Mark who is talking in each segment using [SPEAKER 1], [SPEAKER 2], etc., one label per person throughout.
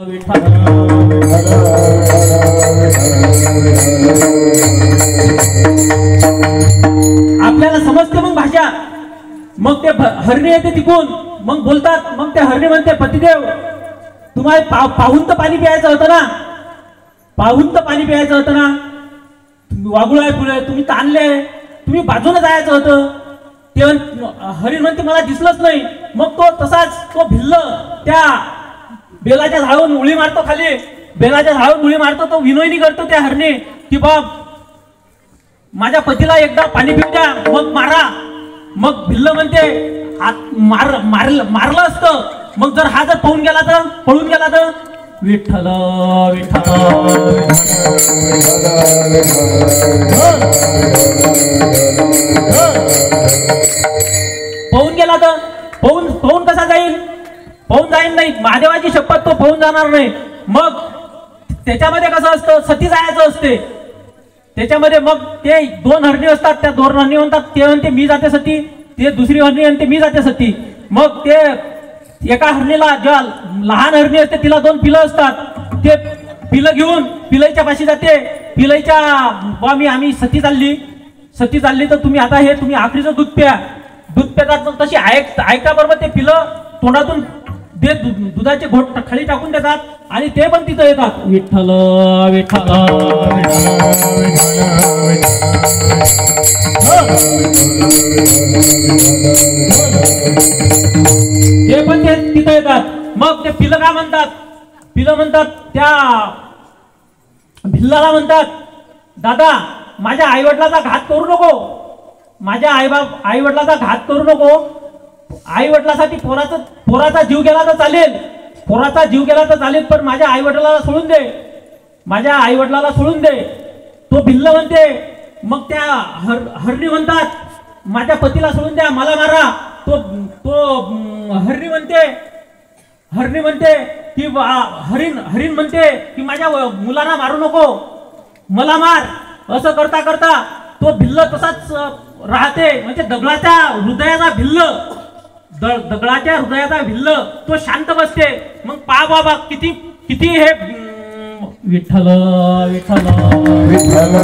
[SPEAKER 1] आपल्याला समजते मग भाषा. मग ते हरणी येते तिकून, मग बोलतात. मग ते हरणी म्हणते, पतिदेव तुम्हाला पाहून तर पाणी प्यायचं होतं ना, पाहून तर पाणी प्यायचं होतं ना. वागुळ आहे पुढे, तुम्ही ताणले, तुम्ही बाजूने जायचं होतं. ते हरिण म्हणते मला दिसलंच नाही. मग तो तसाच तो भिल्ल त्या बेलाच्या झाडावरून उडी मारतो खाली, बेलाच्या झाडावरून उडी मारतो. तो विनोयनी करतो त्या हरणी की बाप माझ्या पतीला एकदा पाणी पिऊ द्या, मग मारा. मग भिल्ल म्हणते मारलं असतं, मग जर हा जर पळून गेला तर, पळून गेला तर विठ्ठल विठ्ठल पळून गेला तर पळून कसा जाईल, पळून जाईल नाही. महादेवाची शपथ तो पळून जाणार नाही. मग त्याच्यामध्ये कसं असतं, सती जायचं असते त्याच्यामध्ये. मग ते दोन हरणी असतात, त्या दोन हरणी म्हणतात, ते म्हणते मी जाते सती, ते दुसरी हरणी म्हणते मी जाते सती. मग ते एका हरणीला जेव्हा लहान हरणी असते तिला दोन पिलं असतात, ते पिलं घेऊन पिलईच्या पाशी जाते. पिलईच्या आम्ही सती चालली तर तुम्ही आता हे तुम्ही आखरीचं दूध प्या. दूध पितात. मग तशी ऐकता बरोबर ते पिलं तोंडातून ते दुधाचे घोट खाली टाकून देतात आणि ते पण तिथं येतात. विठ्ठल विठ्ठल ते पण ते तिथं येतात. मग ते पिलं काय म्हणतात, पिलं म्हणतात त्या भिल्लाला म्हणतात, दादा माझ्या आईवडिलाचा घात करू नको, माझ्या आईवडिलाचा घात करू नको. आईवडिलासाठी पोराचा जीव गेला तर चालेल, पोराचा जीव गेला तर चालेल, पण माझ्या आईवडिलाला सोडून दे, माझ्या आईवडिलाला सोडून दे. तो भिल्ल म्हणते. मग त्या हरणी म्हणतात माझ्या पतीला सोडून द्या, मला मारा. तो हरणी म्हणते की हरिण म्हणते की माझ्या मुलांना मारू नको, मला मार. असं करता करता तो भिल्ल तसाच राहते. म्हणजे दगडाच्या हृदयाचा भिल्ल तो शांत बसते. मग पा बाबा किती हे विठ्ठल विठ्ठल विठ्ठल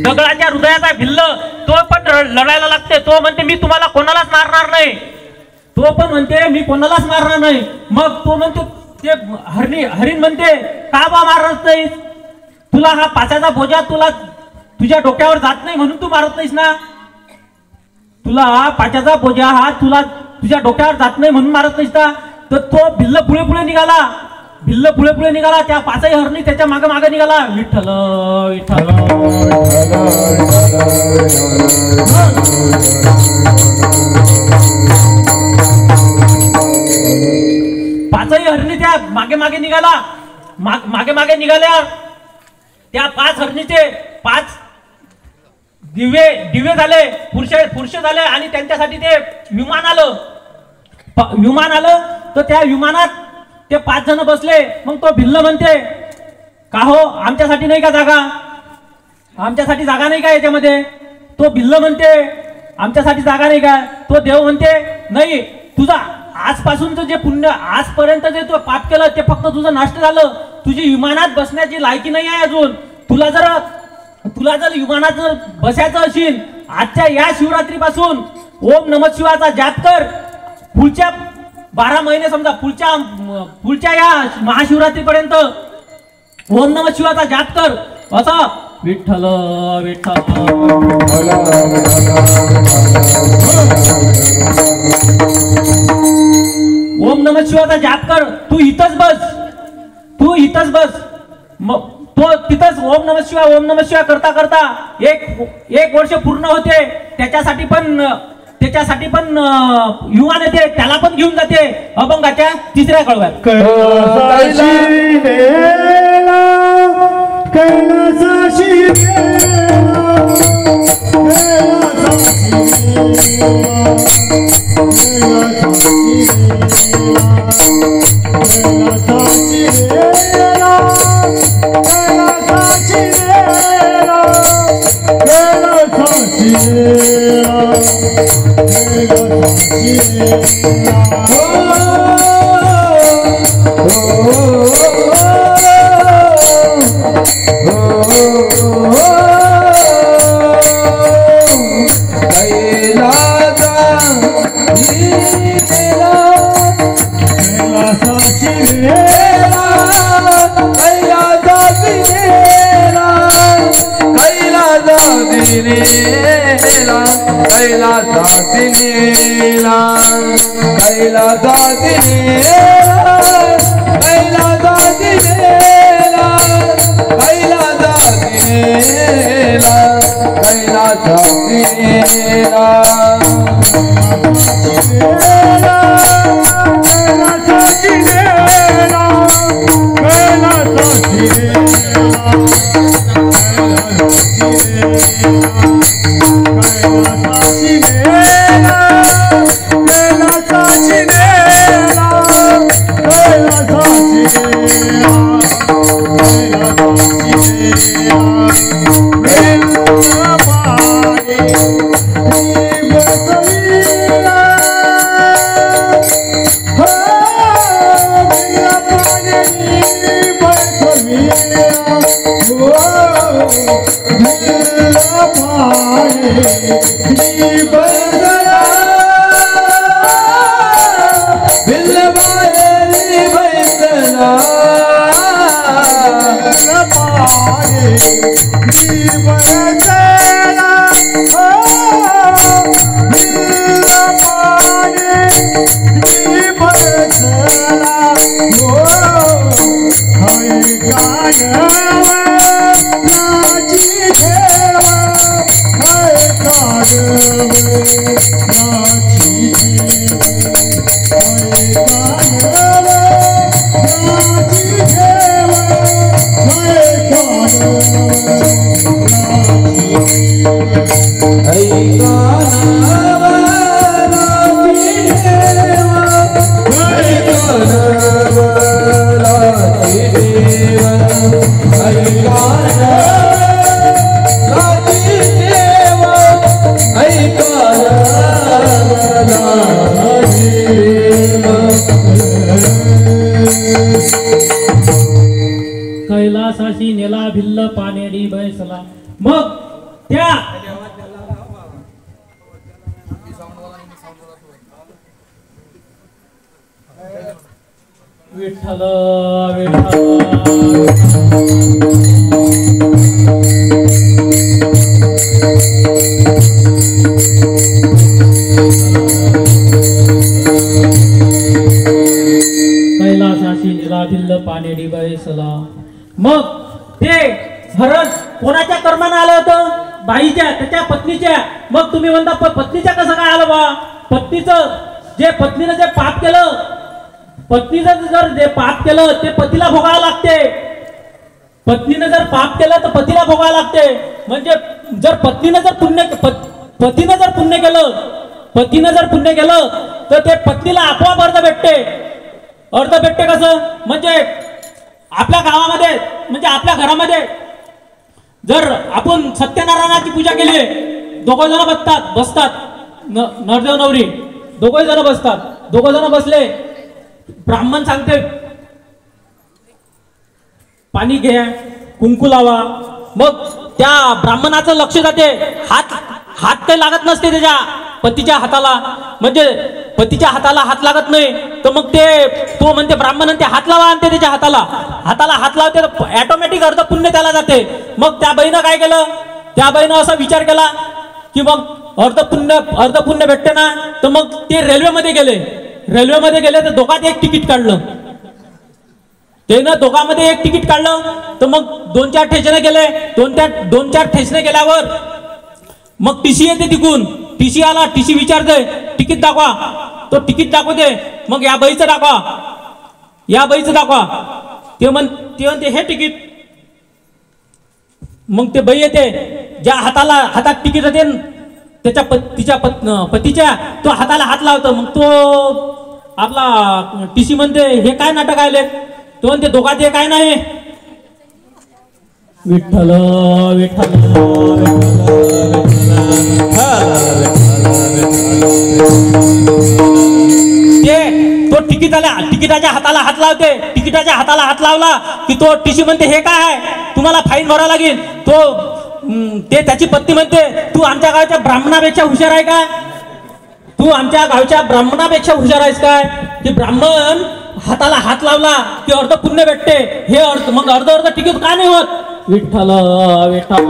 [SPEAKER 1] दगडाच्या हृदयाचा भिल्ल तो पण लढायला लागते. तो म्हणते मी तुम्हाला कोणालाच मारणार नाही, तो पण म्हणते मी कोणालाच मारणार नाही. मग तो म्हणते, ते हरिण म्हणते का बा मारत नाहीस, तुला हा पाचाचा बोजा तुझ्या डोक्यावर जात नाही म्हणून तू मारत नाहीस ना, तुला हा पाचाचा बोजा हा तुझ्या डोक्यावर जात नाही म्हणून मारत नाहीस ना. तर तो भिल्ल पुढे निघाला, त्या पाचही हरणी त्याच्या मागे निघाला. विठ्ठल विठ्ठल पाचही हरणी त्या मागे निघाल्या. त्या पाच हरणीचे 5 दिवे झाले, पुरुष झाले आणि त्यांच्यासाठी ते विमान आलं. तर त्या विमानात ते 5 जण बसले. मग तो भिल्ल म्हणते का हो आमच्यासाठी नाही का जागा, आमच्यासाठी जागा नाही का याच्यामध्ये. तो भिल्ल म्हणते आमच्यासाठी जागा नाही का. तो देव म्हणते नाही, तुझा आजपासूनचं जे पुण्य, आजपर्यंत जे तू पाप केलं ते फक्त तुझं नष्ट झालं. तुझी विमानात बसण्याची लायकी नाही आहे अजून. तुला जर विमानात जर बसायचं असेल, आजच्या या शिवरात्रीपासून ओम नमः शिवाचा जाप कर. पुढच्या 12 महिने समजा पुढच्या या महाशिवरात्रीपर्यंत ओम नमः शिवाचा जाप कर. असं विठ्ठल विठ्ठल ओम नमः शिवाचा जाप कर. तू इथंच बस. मग तो तिथंच ओम नमः शिवाय करता करता एक वर्ष पूर्ण होते. त्याच्यासाठी पण युवान येते, त्याला पण घेऊन जाते अभंगाच्या 3ऱ्या कळव्यात. कैलासाशी नेला भिल्ल पानेडी बैसला. मग त्या विठ्ठल कैलासाशी नेला भिल्ल पानेडी बैसला. मग ते हरण कोणाच्या कर्मानं आलं होतं? बाईच्या, त्याच्या पत्नीच्या. मग तुम्ही म्हणता पत्नीच्या कसं काय आलं बा? पत्नीनं जे पाप केलं, पत्नीचं जर जे पाप केलं ते पतीला भोगावं लागते. पत्नीनं जर पाप केलं तर पतीला भोगावं लागते. म्हणजे जर पत्नीनं जर पुण्य केलं तर ते पत्नीला आपोआप अर्ध भेटते. कसं? म्हणजे आपल्या गावामध्ये, म्हणजे आपल्या घरामध्ये जर आपण सत्यनारायणाची पूजा केली, दोघं जण बसतात, नरदेव नवरी दोघं जण बसतात. दोघं जण बसले, ब्राह्मण सांगते पाणी घ्या, कुंकू लावा. मग त्या ब्राह्मणाचं लक्ष जाते, हात काही लागत नसते त्याच्या पतीच्या हाताला. म्हणजे पतीच्या हाताला हात लागत नाही तर मग तो म्हणते, ब्राह्मण ते हात लावा, आणते त्याच्या हाताला हात लावते तर ऑटोमॅटिक अर्ध पुण्य त्याला जाते. मग त्या बाईनं काय केलं? त्या बाईनं असा विचार केला की मग अर्ध पुण्य भेटते ना. तर मग ते रेल्वेमध्ये गेले तर दोघात एक तिकीट काढलं. दोघांमध्ये एक तिकीट काढलं तर मग 2-4 ठेचणे गेले. 2-4 ठेचणे गेल्यावर मग टीसी येते तिकून. टीसी आला, टीसी विचारते तिकीट दाखवा. तो तिकीट दाखवते. मग या बाईचं दाखवा. ते म्हणते हे तिकीट. मग ते बाई येते, ज्या हातात तिकीट होते तिच्या पतीच्या, तो हाताला हात लावतो. मग तो आपला टीसी म्हणते हे काय नाटक आले? तो म्हणते दोघात हे काय नाही. विठ्ठल विठ्ठल विठ्ठल ते तो तिकिटाच्या हाताला हात लावते, तिकिटाच्या हाताला हात लावला की तो टीसी म्हणते हे काय आहे, तुम्हाला फाईन भरावा लागेल. ते त्याची पत्नी म्हणते तू आमच्या गावच्या ब्राह्मणापेक्षा हुशार आहे का, तू आमच्या गावच्या ब्राह्मणापेक्षा हुशार आहेस काय. की ब्राह्मण हाताला हात लावला की अर्ध पुण्य भेटते, हे अर्ध मग अर्ध तिकीट का नाही होत. विठ्ठल विठ्ठल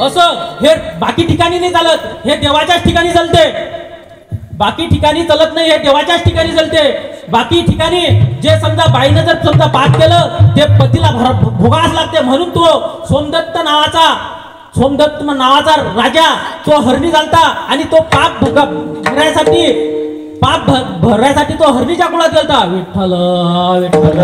[SPEAKER 1] असं हे बाकी ठिकाणी नाही चालत, हे देवाच्याच ठिकाणी चालते. बाकी ठिकाणी चालत नाही, हे देवाच्याच ठिकाणी चालते. बाकी ठिकाणी जे समजा बाईनं जर समजा पाप केलं ते पतीला भोगास लागते. म्हणून तो सोमदत्त नावाचा राजा तो हरणी चालता आणि तो पाप भरण्यासाठी तो हरणीच्या कुळात गेलता. विठ्ठल विठ्ठल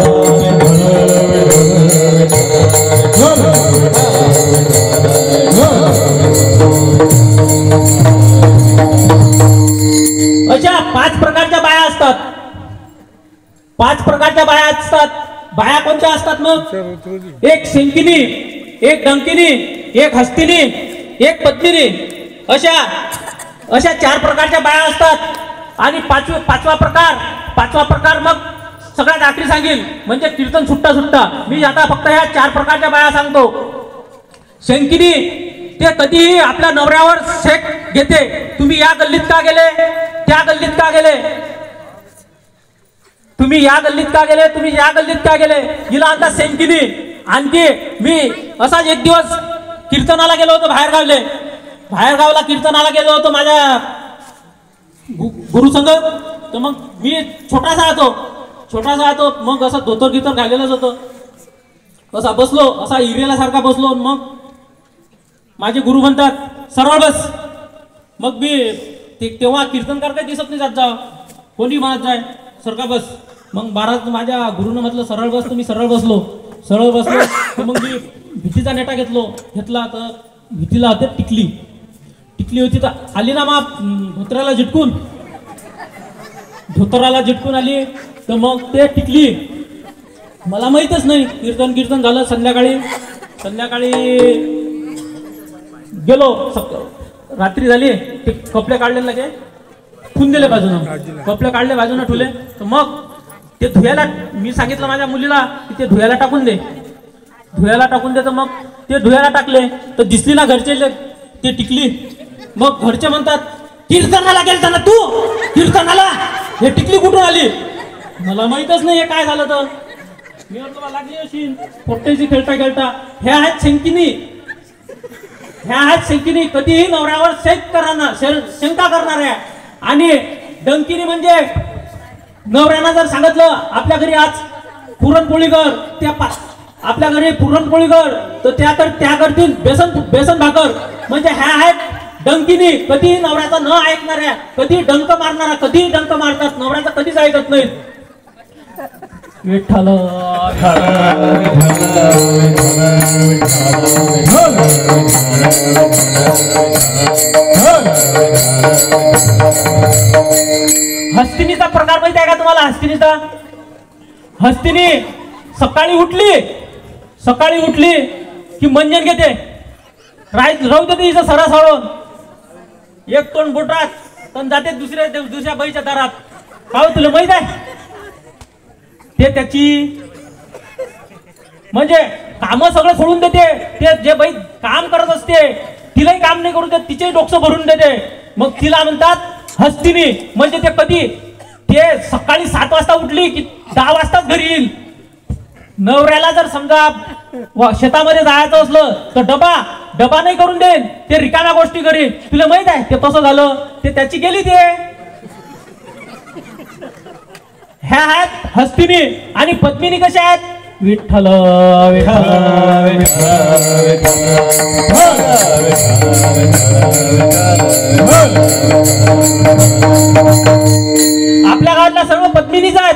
[SPEAKER 1] अशा 5 प्रकारच्या बाया असतात. 5 प्रकारच्या बाया असतात. बाया कोणत्या असतात मग, एक शेंकिनी, एक डंकिनी, एक हस्तिनी, एक पद्मिनी, अशा 4 प्रकारच्या बाया असतात. आणि पाचवा प्रकार मग सगळ्यात आखरी सांगेल म्हणजे कीर्तन सुट्टा. मी आता फक्त ह्या 4 प्रकारच्या बाया सांगतो. शेंकिनी ते कधीही आपल्या नवऱ्यावर शेक घेते. तुम्ही या गल्लीत का गेले, त्या गल्लीत का गेले, तुम्ही या गल्लीत का गेले, तुम्ही या गल्लीत का गेले, हिला आता शेंकिनी. आणखी मी असाच एक दिवस कीर्तनाला गेलो होतो बाहेरगावला कीर्तनाला गेलो होतो माझ्या गुरुसंग. तर मग मी छोटासा होतो मग असं धोतर गितर घालेलंच होतं. असा बसलो, असा हिरेला सारखा बसलो. मग माझे गुरु म्हणतात सरळ बस. मग मी तेव्हा कीर्तनकार काही दिसत नाही, जात जा कोणी म्हणत जाय सरका बस. मग महाराज माझ्या गुरुनं म्हटलं सरळ बस, तर मी सरळ बसलो. तर मग मी भीतीचा नेटा घेतला. तर भीतीला होते टिकली होती. तर आली ना मग धोतराला झिटकून आली. तर मग ते टिकली मला माहीतच नाही. कीर्तन झालं. संध्याकाळी गेलो, रात्री झाली. ते कपडे काढले लगे ठेवून दिले बाजूनं, कपडे काढले बाजूनं ठेवले. तर मग ते धुयाला मी सांगितलं माझ्या मुलीला की ते धुयाला टाकून दे. तर मग ते धुयाला टाकले. तर दिसली ना घरचे ते टिकली. मग घरचे म्हणतात कीर्तनाला गेलता ना तू, कीर्तनाला हे टिकली कुठून आली. मला माहीतच नाही हे काय झालं. तर मी म्हटलं लागली अशी पोट्ट्याची खेळता. ह्या आहेत शेंकिनी कधीही नवऱ्यावर शंका करणाऱ्या. आणि डंकिनी म्हणजे नवऱ्यानं जर सांगितलं आपल्या घरी आज पुरणपोळी कर, आपल्या घरी पुरणपोळी कर, तर त्या करतील बेसन भाकर. म्हणजे ह्या आहेत डंकिनी कधीही नवऱ्याचा न ऐकणाऱ्या, कधी डंक मारणारा, कधीही डंक मारतात, नवऱ्याचा कधीच ऐकत नाहीत. विठ्ठल हस्तिनीचा प्रकार माहिती आहे का तुम्हाला. हस्तिनी सकाळी उठली की मंजन घेते, राहू देते हिचं सरा सोडून, एक तोंड बोटात पण जाते दुसऱ्या बाईच्या दारात. काय तुला माहित आहे ते त्याची म्हणजे काम सगळं सोडून देते. ते जे बाई काम करत असते तिलाही काम नाही करून देत, तिचेही डोकं भरून देते. मग तिला म्हणतात हस्तिनी. म्हणजे ते कधी ते सकाळी 7 वाजता उठली की 10 वाजताच घरी येईल. नवऱ्याला जर समजा शेतामध्ये जायचं असलं तर डबा नाही करून देईल, ते रिकाम्या गोष्टी करील. तुला माहित आहे ते तसं झालं, ते त्याची गेली. ते ह्या आहेत हस्तिनी. आणि पद्मिनी कशा आहेत, विठ्ठल आपल्या गावातल्या सर्व पद्मिनीच आहेत.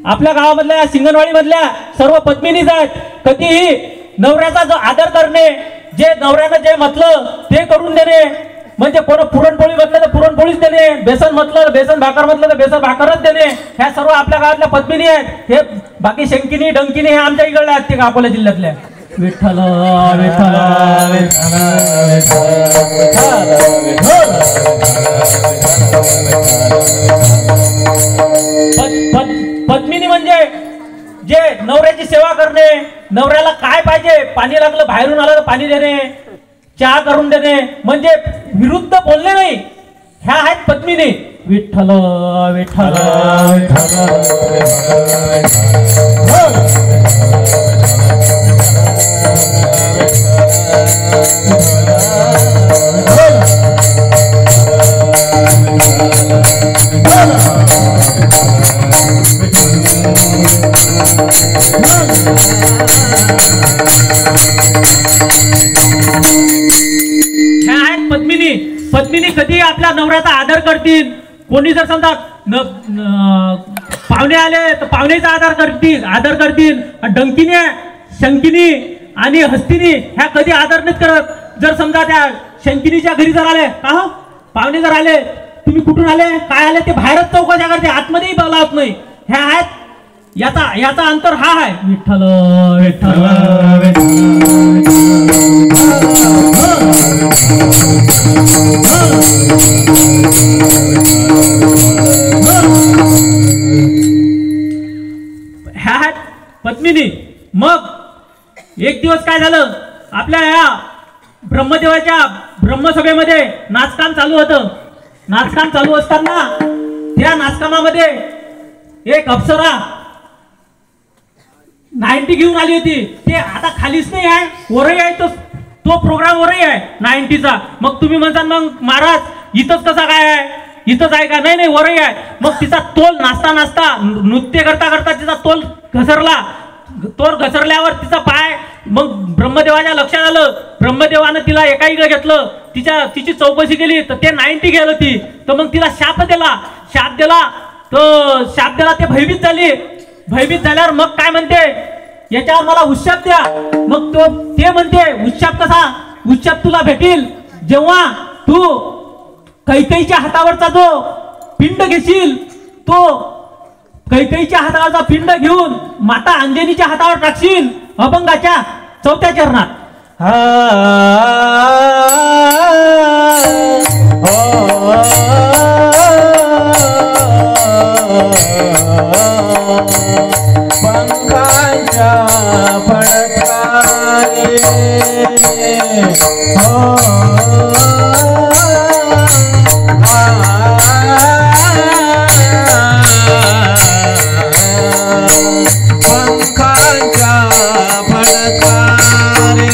[SPEAKER 1] आपल्या गावामधल्या सिंगणवाडी मधल्या सर्व पद्मिनीच आहेत. कधीही नवऱ्याचा जो आदर करणे, जे नवऱ्यानं जे म्हटलं ते करून देणे. म्हणजे कोण पुरणपोळी म्हटलं तर पुरणपोळीच देणे, बेसन म्हटलं बेसन भाकर म्हटलं तर बेसन भाकरच देणे. ह्या सर्व आपल्या गावातल्या पद्मिनी आहेत. हे बाकी शेंकिनी डंकिनी हे आमच्या इकडल्या आहेत, ते अकोला जिल्ह्यातल्या. विठ्ठल विठ्ठल पद्मिनी म्हणजे जे नवऱ्याची सेवा करणे, नवऱ्याला काय पाहिजे, पाणी लागलं बाहेरून आलं तर पाणी देणे, चहा करून देणे, म्हणजे विरुद्ध बोलणे नाही, ह्या आहेत पद्मिनी. विठ्ठल विठ्ठल ह्या आहेत पद्मिनी. पद्मिनी कधी आपल्या नवऱ्याचा आदर करतील. कोणी जर समजा पाहुणे आले तर पाहुणेचा आदर करतील. डंकिनी, शंकिनी आणि हस्तिनी ह्या कधी आदर नाहीत करत. जर समजा त्या शंकिनीच्या घरी जर आले, का हो पाहुणे जर आले, तुम्ही कुठून आले, काय आले, ते बाहेरच चौकशा करते, आतमध्येही बोलावत नाही. ह्या आहेत, याचा अंतर हा आहे. विठ्ठल विठ्ठल ह्या आहेत पद्मिनी. मग एक दिवस काय झालं, आपल्या या ब्रह्मदेवाच्या ब्रह्मसभेमध्ये नाचकाम चालू होतं. नाचकाम चालू असताना त्या नाचकामामध्ये एक अप्सरा 90 घेऊन आली होती. ते आता खालीच नाही आहे, वरही आहे, तो प्रोग्राम वरही आहे 90चा. मग तुम्ही म्हणता मग महाराज इथंच कसा काय आहे, इथंच आहे का? नाही नाही, वरही आहे. मग तिचा तोल नाचता नाचता, नृत्य करता करता तिचा तोल घसरला. तोल घसरल्यावर तिचा पाय, मग ब्रह्मदेवाच्या लक्षात आलं. ब्रह्मदेवानं तिला एकाईकडे घेतलं, तिची चौकशी केली तर ते 90 गेलं ती. तर मग तिला शाप दिला. ते भयभीत झाली. भयभीत झाल्यावर मग काय म्हणते, याच्यावर मला उशाप द्या. मग ते म्हणते, उशाप कसा? उशाप तुला भेटील जेव्हा तू कैकेयीच्या हातावरचा जो पिंड घेशील, तो कैकेयीच्या हातावरचा पिंड घेऊन माता अंजनीच्या हातावर टाकशील अभंगाच्या 4थ्या चरणात.
[SPEAKER 2] पंखाच्या फडकारे पंखाच्या फडकारे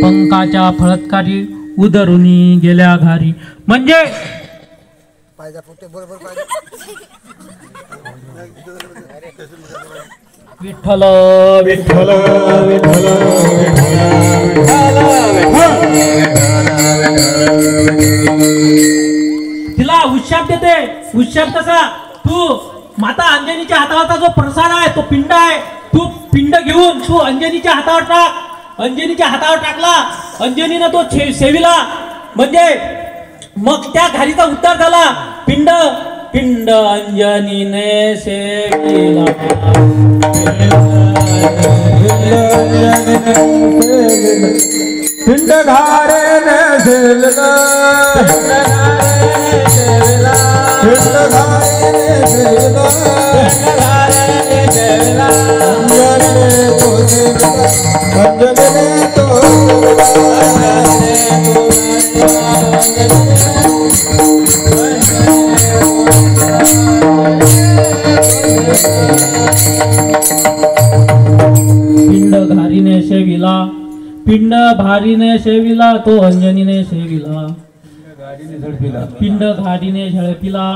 [SPEAKER 1] पंखाच्या फळत्कारी उदरुनी गेल्या घारी. म्हणजे विठ्ठल विठ्ठल विठ्ठल तिला उशाप देते. उशाप कसा? तू माता अंजनीच्या हातावरचा जो प्रसाद आहे, तो पिंड आहे, तू पिंड घेऊन तू अंजनीच्या हातावर टाक. अंजनीच्या हातावर टाकला, अंजनीनं तो सेविला. म्हणजे मग त्या घारीचा उद्धार झाला. पिंड पिंड अंजनीने सेविला
[SPEAKER 2] पिंड घारेने सेविला पिंड घारेने सेविला अंजनीने तो सेविला अंजनीने तो
[SPEAKER 1] पिंड घारीने सेविला पिंड भारीने सेविला तो अंजनीने सेविला पिंड घारीने झळपिला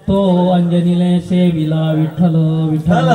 [SPEAKER 1] तो अंजनीने सेविला विठ्ठल विठ्ठल